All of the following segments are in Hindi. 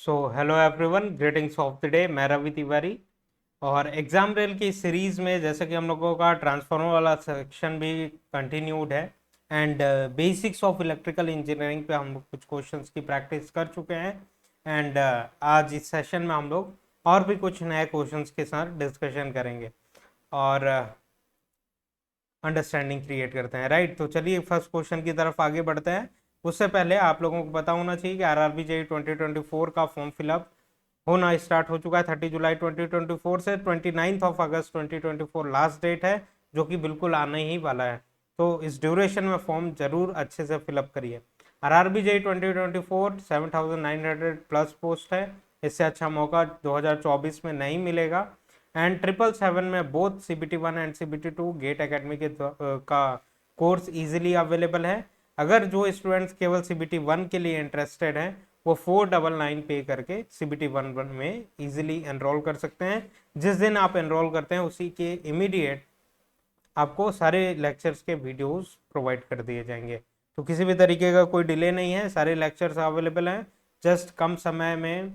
So hello everyone, greetings of the day. मैं रवि तिवारी। और एग्जाम रेल की सीरीज में जैसे कि हम लोगों का ट्रांसफार्मर वाला सेक्शन भी कंटिन्यूड है and basics of electrical engineering पे हम लोग कुछ क्वेश्चंस की प्रैक्टिस कर चुके हैं। एंड आज इस सेशन में हम लोग और भी कुछ नए क्वेश्चंस के साथ डिस्कशन करेंगे और अंडरस्टैंडिंग क्रिएट करते हैं। राइट, तो चलिए फर्स्ट क्वेश्चन की तरफ आगे बढ़ते हैं। उससे पहले आप लोगों को पता होना चाहिए कि आरआरबी जेई 2024 का फॉर्म फिलअप होना स्टार्ट हो चुका है 30 जुलाई 2024 से। 29 ऑफ अगस्त 2024 लास्ट डेट है, जो कि बिल्कुल आने ही वाला है। तो इस ड्यूरेशन में फॉर्म जरूर अच्छे से फिलअप करिए। आरआरबी जेई 2024 7,900 प्लस पोस्ट है। इससे अच्छा मौका 2024 में नहीं मिलेगा। एंड 777 में both CBT 1 and CBT 2 gate academy के का कोर्स इजीली अवेलेबल है। अगर जो स्टूडेंट्स केवल CBT 1 के लिए इंटरेस्टेड हैं, वो 499 पे करके CBT 1 में इजीली एनरोल कर सकते हैं। जिस दिन आप एनरोल करते हैं उसी के इमीडिएट आपको सारे लेक्चर्स के वीडियोस प्रोवाइड कर दिए जाएंगे। तो किसी भी तरीके का कोई डिले नहीं है, सारे लेक्चर्स अवेलेबल हैं। जस्ट कम समय में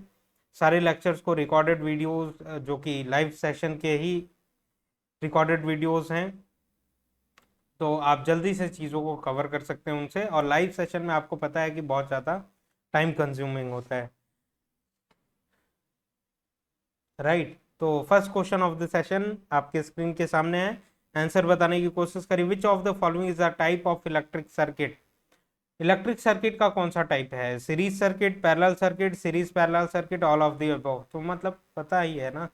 सारे लेक्चर्स को रिकॉर्डेड वीडियोस, जो कि लाइव सेशन के ही रिकॉर्डेड वीडियोस हैं, तो आप जल्दी से चीज़ों को कवर कर सकते हैं उनसे। और लाइव सेशन में आपको पता है कि बहुत ज़्यादा टाइम कंज्यूमिंग होता है। राइट, तो first question of the session आपके स्क्रीन के सामने है। आंसर बताने की कोशिश करिए। Which of the following is a type of electric circuit? Electric circuit का कौन सा टाइप है? Series circuit, parallel circuit, series parallel circuit, all of the above. तो मतलब पता ही है ना,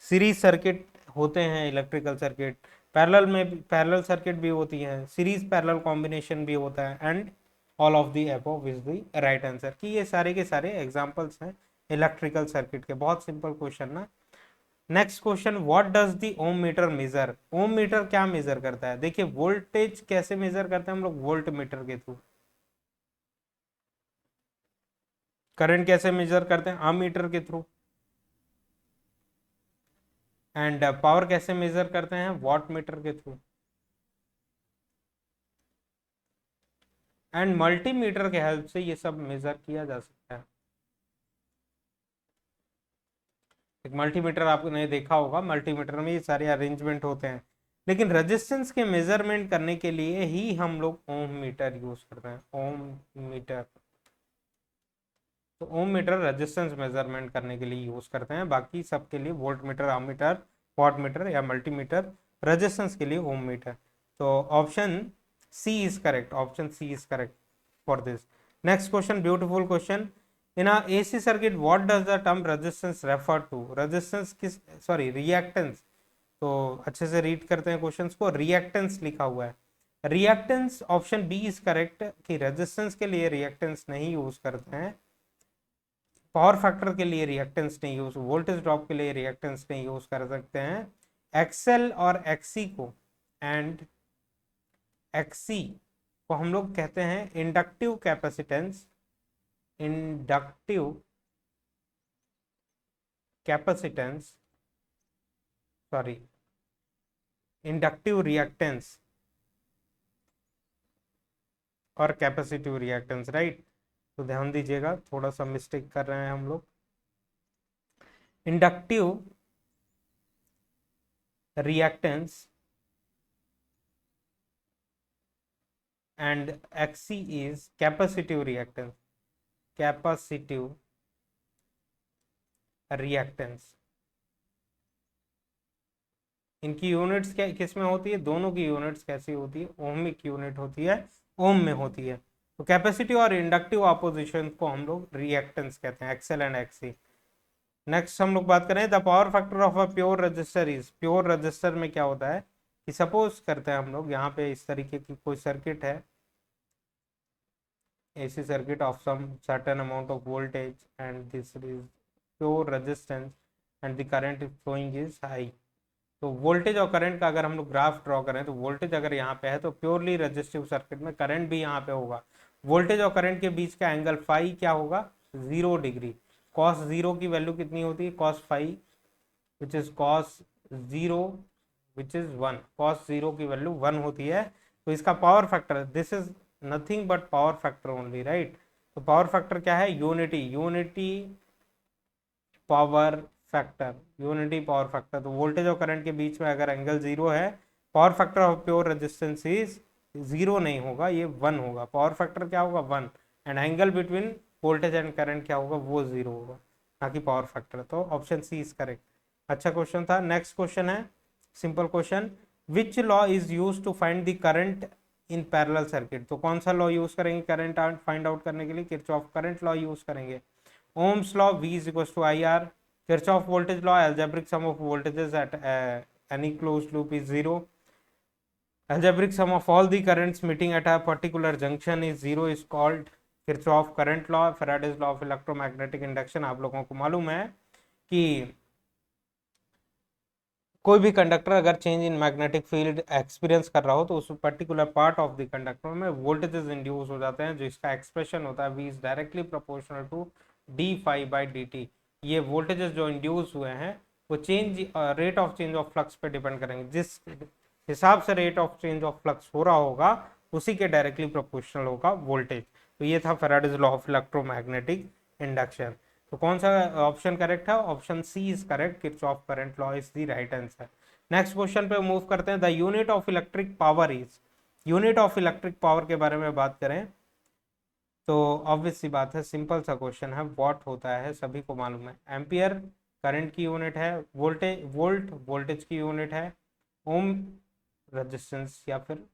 सीरीज सर्किट होते हैं इलेक्ट्रिकल सर्किट, पैरेलल में पैरेलल सर्किट भी होती है, सीरीज पैरेलल कॉम्बिनेशन भी होता है, and all of the above is the right answer. कि ये सारे के सारे एग्जांपल्स हैं इलेक्ट्रिकल सर्किट के। बहुत सिंपल क्वेश्चन ना। Next question, what does the ohm meter measure? Ohm meter क्या मेजर करता है? देखिए, वोल्टेज कैसे मेजर करते हैं हम लोग? वोल्ट मीटर के थ्रू। करंट कैसे मेजर करते हैं? अमीटर के थ्रू। एंड पावर कैसे मेजर करते हैं? वॉट मीटर के थ्रू। एंड मल्टीमीटर के हेल्प से ये सब मेजर किया जा सकता है। एक मल्टीमीटर आपने देखा होगा, मल्टीमीटर में ये सारे अरेंजमेंट होते हैं। लेकिन रेजिस्टेंस के मेजरमेंट करने के लिए ही हम लोग ओम मीटर यूज करते हैं। ओम मीटर, तो ओम मीटर रेजिस्टेंस मेजरमेंट करने के लिए यूज करते हैं। बाकी सबके लिए volt meter, ammeter, watt meter या मल्टीमीटर, रेजिस्टेंस के लिए ओम मीटर। तो option C is correct. Option C is correct for this. Next question, beautiful question. In a AC circuit what does the term resistance refer to? Resistance किस, सॉरी, रिएक्टेंस। तो अच्छे से रीड करते हैं क्वेश्चंस को। रिएक्टेंस लिखा हुआ है। Reactance, option B is correct कि रेजिस्टेंस के लिए रिएक्टेंस नहीं यूज करते हैं। पावर फैक्टर के लिए रिएक्टेंस नहीं यूज, वोल्टेज ड्रॉप के लिए रिएक्टेंस नहीं यूज कर सकते हैं। एक्सएल और एक्सी को एंड एक्सी को हम लोग कहते हैं inductive capacitance, inductive capacitance, sorry, inductive reactance और कैपेसिटिव रिएक्टेंस। राइट, तो ध्यान दीजिएगा, थोड़ा सा मिस्टेक कर रहे हैं हम लोग। Inductive reactance and Xc is capacitive reactance, capacitive reactance। इनकी यूनिट्स क्या किस में होती है? दोनों की यूनिट्स कैसी होती है? ओमिक यूनिट होती है, ओम में होती है। तो कैपेसिटिव और इंडक्टिव ऑपोजिशन को हम लोग रिएक्टेंस कहते हैं, एक्सएल एंड एक्सी। नेक्स्ट हम लोग बात करें, the power factor of a pure resistor is. Pure resistor में क्या होता है कि सपोज करते हैं हम लोग यहाँ पे इस तरीके की कोई सर्किट है, AC circuit of some certain amount of voltage, and this is pure resistance and the current is flowing is high। तो वोल्टेज और करंट का अगर हम लोग ग्राफ ड्रॉ करें, तो वोल्टेज अगर यहाँ पे है तो प्योरली रेजिस्टिव सर्किट में करंट भी यहाँ पे होगा। वोल्टेज और करंट के बीच का एंगल फाई क्या होगा? 0 डिग्री। कॉस जीरो की वैल्यू कितनी होती है? Cos phi which is cos zero which is 1। Cos zero की वैल्यू 1 होती है। तो इसका power factor, this is nothing but power factor only, right. तो पावर फैक्टर क्या है? Unity. Unity power factor, unity power factor. तो वोल्टेज और करंट के बीच में अगर एंगल 0 है, power factor of pure resistance is 0 नहीं होगा, ये 1 होगा। पावर फैक्टर क्या होगा 1, and angle between voltage and current क्या होगा वो 0 होगा, ना कि पावर फैक्टर। तो ऑप्शन सी इज करेक्ट। अच्छा क्वेश्चन था। नेक्स्ट क्वेश्चन है simple question, which law is use to find the current in parallel circuit. तो कौन सा लॉ यूज करेंगे करंट फाइंड आउट करने के लिए? किरचॉफ करंट लॉ यूज करेंगे। Ohm's law, V is equal to I R. Kirchhoff voltage law, algebraic sum of voltages at any closed loop is 0. Algebraic sum of all the currents meeting at a particular junction is 0 is called Kirchhoff current law. Faraday's law of electromagnetic induction। आप लोगों को मालूम है कि कोई भी कंडक्टर अगर change in magnetic field experience कर रहा हो तो उस particular part of the conductor में वोल्टेजेस इंड्यूस हो जाते हैं, जो इसका एक्सप्रेशन होता है V is directly proportional to d phi by d t. ये वोल्टेजेस जो इंड्यूस हुए हैं वो change rate of change of flux पे डिपेंड करेंगे। जिस हिसाब से rate of change of flux हो रहा होगा उसी के डायरेक्टली प्रोपोर्शनल होगा वोल्टेज। तो ये था Faraday's law of electromagnetic induction. तो कौन सा ऑप्शन करेक्ट है? Option C is correct, Kirchhoff current law is the right answer. Next question पे मूव करते हैं। The unit of electric power is, unit of electric power के बारे में बात करें तो ऑब्वियस सी बात है, सिंपल सा क्वेश्चन है, वॉट होता है सभी को मालूम है। एम्पियर करंट की यूनिट है, वोल्ट वोल्टेज की यूनिट है, ओम रेजिस्टेंस या फिर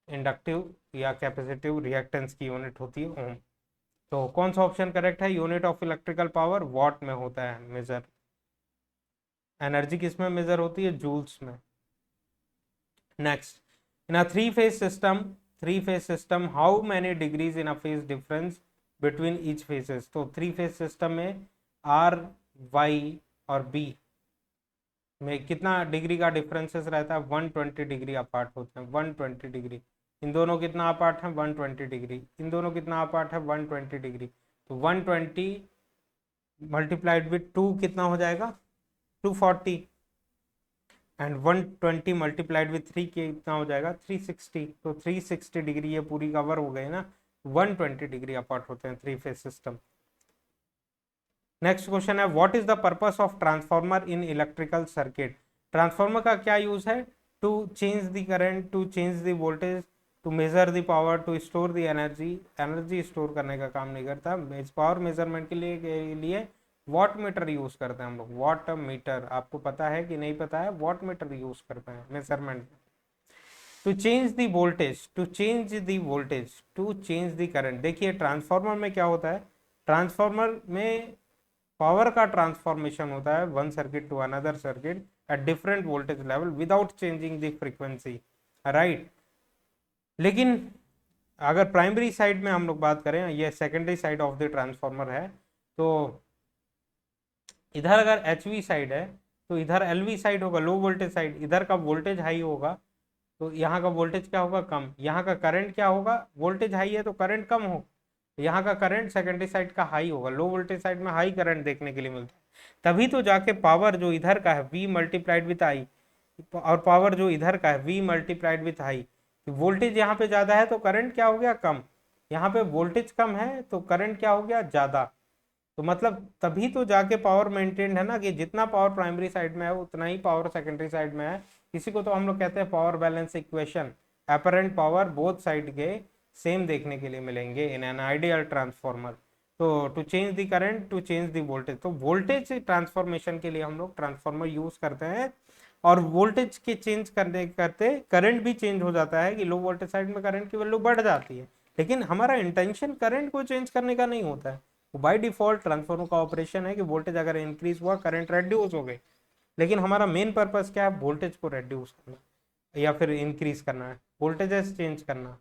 इंडक्टिव या कैपेसिटिव रिएक्टेंस की यूनिट होती है ओम। तो कौन सा ऑप्शन करेक्ट है? Unit of electrical power what में होता है मेजर। एनर्जी किस में मेजर होती है? जूल्स में। Next, in a three phase system how many degrees in a phase difference between each phases. तो थ्री फेज सिस्टम में आर, वाई और बी में कितना डिग्री का डिफरेंसेस रहता है? 120 डिग्री अपार्ट होते हैं, 120 डिग्री। इन दोनों कितना अपार्ट है? 120 डिग्री। इन दोनों कितना अपार्ट है? 120 डिग्री। तो 120 मल्टीप्लाइड विथ 2 कितना हो जाएगा? 240। एंड 120 मल्टीप्लाइड विथ 3 कितना हो जाएगा? 360। तो 360 डिग्री ये पूरी कवर हो गई ना। 120 डिग्री अपार्ट होते हैं three phase system. Next question है, what is the purpose of transformer in electrical circuit. Transformer का क्या यूज है? To change the current, to change the voltage, to measure the power, to store the energy. Energy store करने का काम नहीं करता। पावर मेजरमेंट के लिए वॉट मीटर यूज करते हैं हम लोग। वॉट मीटर आपको पता है कि नहीं पता है? वॉट मीटर यूज करते हैं measurement. To change the voltage, to change the voltage, to change the current. देखिए ट्रांसफार्मर में क्या होता है, ट्रांसफार्मर में पावर का ट्रांसफॉर्मेशन होता है one circuit to another circuit at different voltage level without changing the frequency, right. लेकिन अगर प्राइमरी साइड में हम लोग बात करें, ये secondary side of the transformer है, तो इधर अगर एच वी साइड है तो इधर एल वी साइड होगा, लो वोल्टेज साइड। इधर का वोल्टेज हाई होगा तो यहाँ का वोल्टेज क्या होगा? कम। यहाँ का करंट क्या होगा? वोल्टेज हाई है तो करंट कम हो। यहाँ का करंट सेकेंडरी साइड का हाई होगा, लो वोल्टेज साइड में हाई करंट देखने के लिए मिलता है। तभी तो जाके पावर जो इधर का है V मल्टीप्लाइड विथ आई, और पावर जो इधर का है V multiplied with I, voltage यहाँ पे ज्यादा है तो करंट क्या हो गया? कम। यहाँ पे वोल्टेज कम है तो करंट क्या हो गया? ज्यादा। तो मतलब तभी तो जाके पावर मेंटेन्ड है ना, कि जितना पावर प्राइमरी साइड में है उतना ही पावर सेकेंडरी साइड में है। इसी को तो हम लोग कहते हैं power balance equation. Apparent power both side के सेम देखने के लिए मिलेंगे इन एन आइडियल ट्रांसफॉर्मर। तो to change the current, to change the voltage, तो वोल्टेज ट्रांसफॉर्मेशन के लिए हम लोग ट्रांसफॉर्मर यूज करते हैं। और वोल्टेज के चेंज करने करते करंट भी चेंज हो जाता है, कि लो वोल्टेज साइड में करंट की वैल्यू बढ़ जाती है। लेकिन हमारा इंटेंशन करंट को चेंज करने का नहीं होता है। बाय डिफॉल्ट ट्रांसफॉर्मर का ऑपरेशन है कि वोल्टेज अगर इंक्रीज हुआ करंट रेड्यूस हो गई। लेकिन हमारा मेन पर्पस क्या है? वोल्टेज को रेड्यूस करना या फिर इंक्रीज करना है, वोल्टेजेस चेंज करना,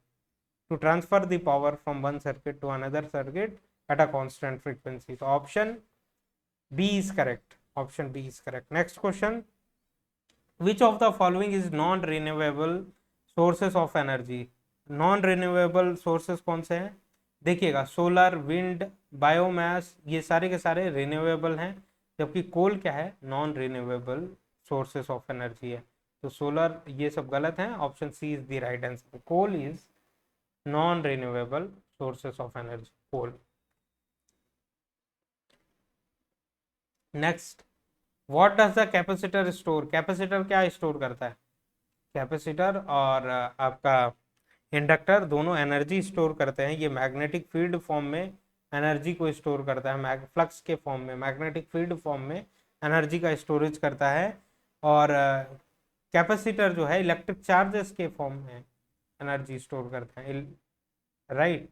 to transfer the power from one circuit to another circuit at a constant frequency. So option B is correct. Option B is correct. Next question, which of the following is non renewable sources of energy? Non renewable sources कौन से हैं? देखिएगा, सोलर, विंड, बायोमास, ये सारे के सारे रिन्यूएबल हैं, जबकि कोल क्या है? Non renewable sources of energy है। तो सोलर ये सब गलत है, option C is the right answer. Coal is non renewable sources of energy, coal. Next, what does the capacitor store, capacitor क्या स्टोर करता है? कैपेसिटर और आपका इंडक्टर दोनों एनर्जी स्टोर करते हैं। ये मैग्नेटिक फील्ड फॉर्म में एनर्जी को स्टोर करता है, फ्लक्स के फॉर्म में, मैग्नेटिक फील्ड फॉर्म में एनर्जी का स्टोरेज करता है। और कैपेसिटर जो है इलेक्ट्रिक चार्जेस के फॉर्म में एनर्जी स्टोर करता है, राइट।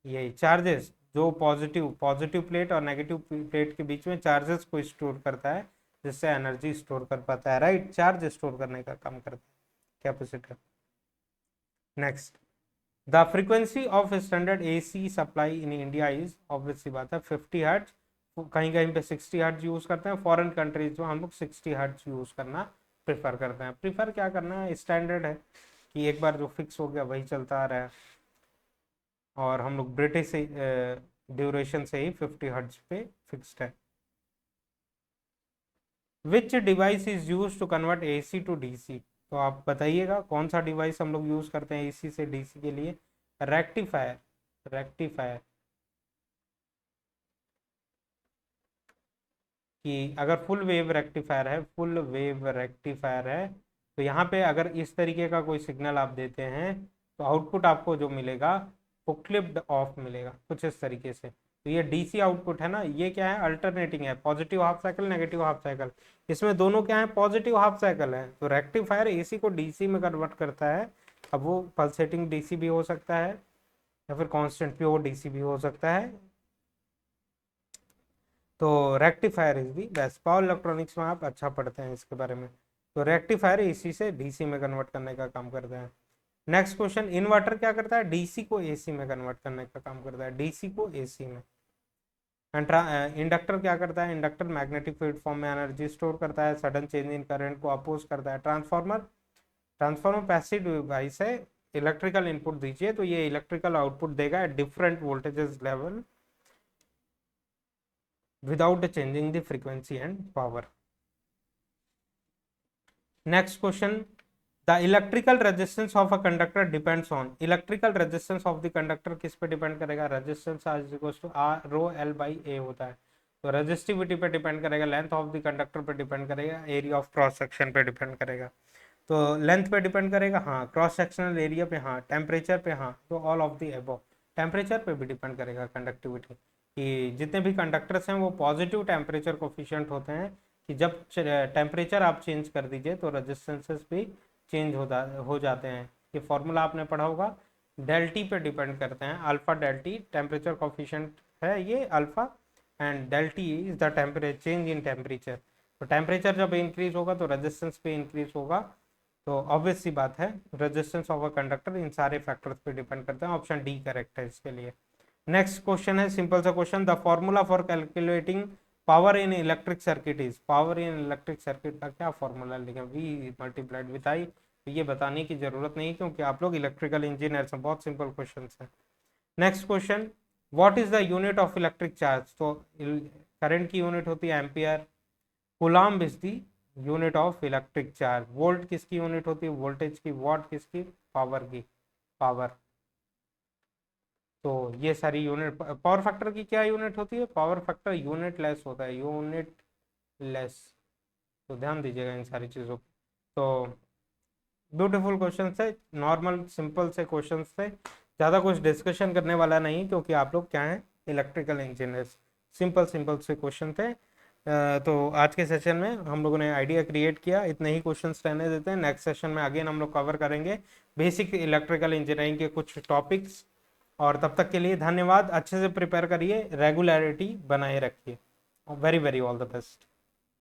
यही चार्जेस जो पॉजिटिव पॉजिटिव प्लेट और नेगेटिव प्लेट के बीच में चार्जेस को स्टोर करता है, जिससे एनर्जी स्टोर कर पाता है, राइट। चार्ज स्टोर करने का काम करता है capacitor. Next, the frequency of standard AC supply in India is, obvious सी बात है 50 हर्ट्ज, कहीं कहीं पे 60 हर्ट्ज यूज करते हैं। फॉरेन कंट्रीज में हम लोग 60 हर्ट्ज यूज करना प्रेफर करते हैं। प्रेफर क्या करना है, स्टैंडर्ड है कि एक बार जो फिक्स हो गया वही चलता आ रहा है, और हम लोग ब्रिटिश ड्यूरेशन से ही 50 हर्ट्ज पे फिक्स्ड है। Which device is use to convert AC to DC, तो आप बताइएगा कौन सा डिवाइस हम लोग यूज करते हैं एसी से डीसी के लिए? Rectifier, rectifier. कि अगर फुल वेव रेक्टिफायर है, फुल वेव रेक्टिफायर है, तो यहाँ पे अगर इस तरीके का कोई सिग्नल आप देते हैं तो आउटपुट आपको जो मिलेगा वो क्लिप्ड ऑफ मिलेगा, कुछ इस तरीके से। तो ये डीसी आउटपुट है ना, ये क्या है, अल्टरनेटिंग है, positive half cycle, negative half cycle. इसमें दोनों क्या है, पॉजिटिव हाफ साइकिल है। तो रेक्टिफायर एसी को डीसी में कन्वर्ट करता है। अब वो पल्सेटिंग डीसी भी हो सकता है या फिर कांस्टेंट प्योर डीसी भी हो सकता है। तो rectifier is the best. Power electronics में आप अच्छा पढ़ते हैं इसके बारे में। तो रेक्टिफायर एसी से डीसी में कन्वर्ट करने का काम करता है। नेक्स्ट क्वेश्चन, इन्वर्टर क्या करता है, डीसी को एसी में कन्वर्ट करने का काम करता है, डीसी को एसी में। इंडक्टर क्या करता है, इंडक्टर मैग्नेटिक फील्ड फॉर्म में एनर्जी स्टोर करता है, सडन चेंज इन करंट को अपोज करता है। ट्रांसफार्मर, ट्रांसफार्मर पैसिव डिवाइस है, इलेक्ट्रिकल इनपुट दीजिए तो ये इलेक्ट्रिकल आउटपुट देगा at different voltages level without changing the frequency and power. Next question, the electrical resistance of a conductor depends on, electrical resistance of the conductor किस पे डिपेंड करेगा, resistance is equals to r रो l by a होता है। तो रेजिस्टिविटी पे डिपेंड करेगा, लेंथ ऑफ द कंडक्टर पे डिपेंड करेगा, एरिया ऑफ क्रॉस सेक्शन पे डिपेंड करेगा। तो लेंथ पे डिपेंड करेगा, हाँ, क्रॉस सेक्शनल एरिया पे, हाँ, टेम्परेचर पे, हाँ, तो all of the above. Temperature पे भी डिपेंड करेगा कंडक्टिविटी, कि जितने भी कंडक्टर्स हैं वो पॉजिटिव टेम्परेचर कोफिशिएंट होते हैं, कि जब टेम्परेचर आप चेंज कर दीजिए तो रेजिस्टेंसेस भी चेंज हो जाते हैं। ये फॉर्मूला आपने पढ़ा होगा, डेल टी पे डिपेंड करते हैं, alpha del T temperature coefficient है ये alpha, and del T is the temperature change in temperature. तो टेम्परेचर जब इंक्रीज होगा तो रेजिस्टेंस पे इंक्रीज होगा। तो ऑब्वियस सी बात है, resistance of a conductor in सारे फैक्टर्स पे डिपेंड करते हैं। ऑप्शन डी करेक्ट है इसके लिए। नेक्स्ट क्वेश्चन है सिंपल सा question, the formula for calculating power in electric circuit is, power in electric circuit का क्या फॉर्मूला लिखा, वी मल्टीप्लाइड विथ आई। ये बताने की जरूरत नहीं क्योंकि आप लोग इलेक्ट्रिकल इंजीनियर्स हैं, बहुत सिंपल क्वेश्चन है। Next question, what is the unit of electric charge, तो करंट की यूनिट होती है ampere, coulomb is the unit of electric charge, volt किसकी यूनिट होती है, वोल्टेज की, वॉट किसकी, पावर की, पावर। तो ये सारी यूनिट, पावर फैक्टर की क्या यूनिट होती है, पावर फैक्टर यूनिट लेस होता है, यूनिट लेस। तो ध्यान दीजिएगा इन सारी चीज़ों पर। तो ब्यूटीफुल क्वेश्चन थे, नॉर्मल सिंपल से क्वेश्चन थे, ज़्यादा कुछ डिस्कशन करने वाला नहीं क्योंकि आप लोग क्या हैं, इलेक्ट्रिकल इंजीनियर्स। सिंपल सिंपल से क्वेश्चन थे। तो आज के सेशन में हम लोगों ने आइडिया क्रिएट किया, इतने ही क्वेश्चंस रहने देते हैं। नेक्स्ट सेशन में अगेन हम लोग कवर करेंगे बेसिक इलेक्ट्रिकल इंजीनियरिंग के कुछ टॉपिक्स। और तब तक के लिए धन्यवाद, अच्छे से प्रिपेयर करिए, रेगुलरिटी बनाए रखिए। Very very all the best.